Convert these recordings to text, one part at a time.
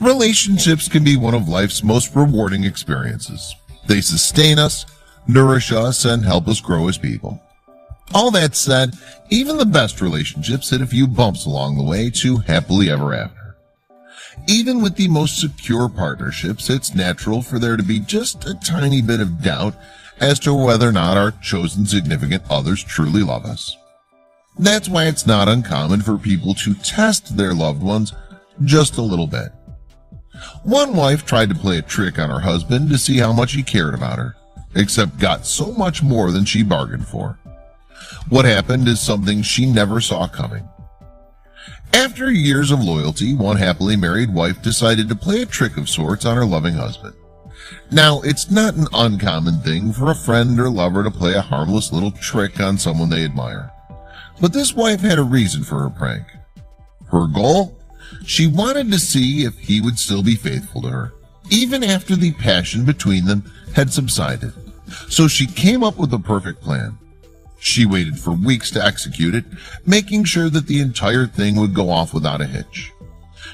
Relationships can be one of life's most rewarding experiences. They sustain us, nourish us, and help us grow as people. All that said, even the best relationships hit a few bumps along the way to happily ever after. Even with the most secure partnerships, it's natural for there to be just a tiny bit of doubt as to whether or not our chosen significant others truly love us. That's why it's not uncommon for people to test their loved ones just a little bit. One wife tried to play a trick on her husband to see how much he cared about her, except got so much more than she bargained for. What happened is something she never saw coming. After years of loyalty, one happily married wife decided to play a trick of sorts on her loving husband. Now, it's not an uncommon thing for a friend or lover to play a harmless little trick on someone they admire. But this wife had a reason for her prank. Her goal? She wanted to see if he would still be faithful to her, even after the passion between them had subsided. So she came up with the perfect plan. She waited for weeks to execute it, making sure that the entire thing would go off without a hitch.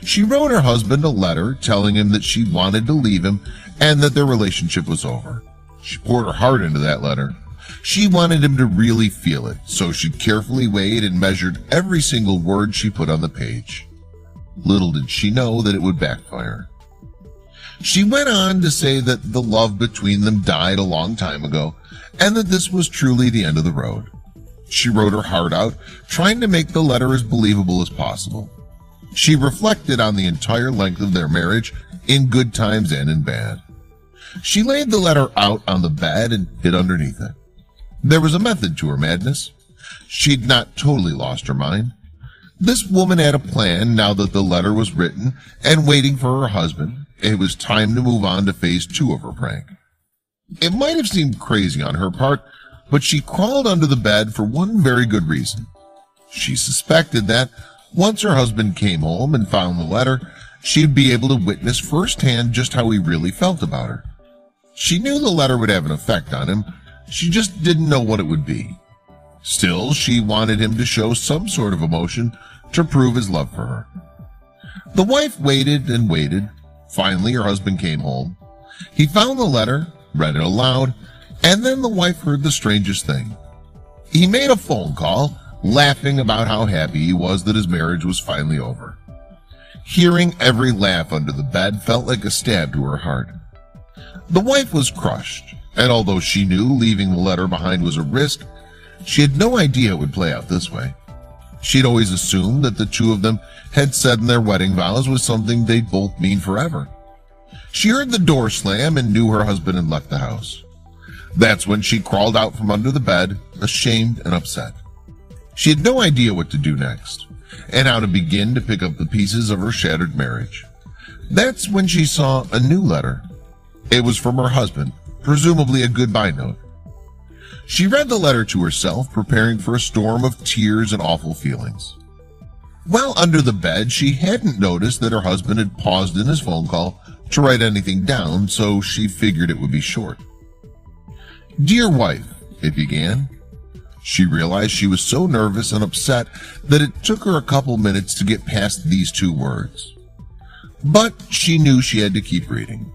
She wrote her husband a letter telling him that she wanted to leave him and that their relationship was over. She poured her heart into that letter. She wanted him to really feel it, so she carefully weighed and measured every single word she put on the page. Little did she know that it would backfire. She went on to say that the love between them died a long time ago, and that this was truly the end of the road. She wrote her heart out, trying to make the letter as believable as possible. She reflected on the entire length of their marriage, in good times and in bad. She laid the letter out on the bed and hid underneath it. There was a method to her madness. She'd not totally lost her mind. This woman had a plan now that the letter was written and waiting for her husband. It was time to move on to phase 2 of her prank. It might have seemed crazy on her part, but she crawled under the bed for one very good reason. She suspected that once her husband came home and found the letter, she'd be able to witness firsthand just how he really felt about her. She knew the letter would have an effect on him. She just didn't know what it would be. Still, she wanted him to show some sort of emotion to prove his love for her. The wife waited and waited. Finally, her husband came home. He found the letter, read it aloud, and then the wife heard the strangest thing. He made a phone call, laughing about how happy he was that his marriage was finally over. Hearing every laugh under the bed felt like a stab to her heart. The wife was crushed, and although she knew leaving the letter behind was a risk, she had no idea it would play out this way. She'd always assumed that the two of them had said in their wedding vows was something they'd both mean forever. She heard the door slam and knew her husband had left the house. That's when she crawled out from under the bed, ashamed and upset. She had no idea what to do next, and how to begin to pick up the pieces of her shattered marriage. That's when she saw a new letter. It was from her husband, presumably a goodbye note. She read the letter to herself, preparing for a storm of tears and awful feelings. While under the bed, she hadn't noticed that her husband had paused in his phone call to write anything down, so she figured it would be short. "Dear wife," it began. She realized she was so nervous and upset that it took her a couple minutes to get past these 2 words. But she knew she had to keep reading.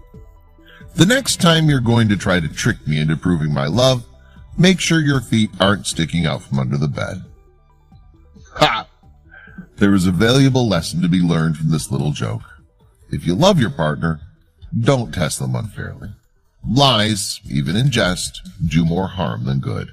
"The next time you're going to try to trick me into proving my love, make sure your feet aren't sticking out from under the bed." Ha! There was a valuable lesson to be learned from this little joke. If you love your partner, don't test them unfairly. Lies, even in jest, do more harm than good.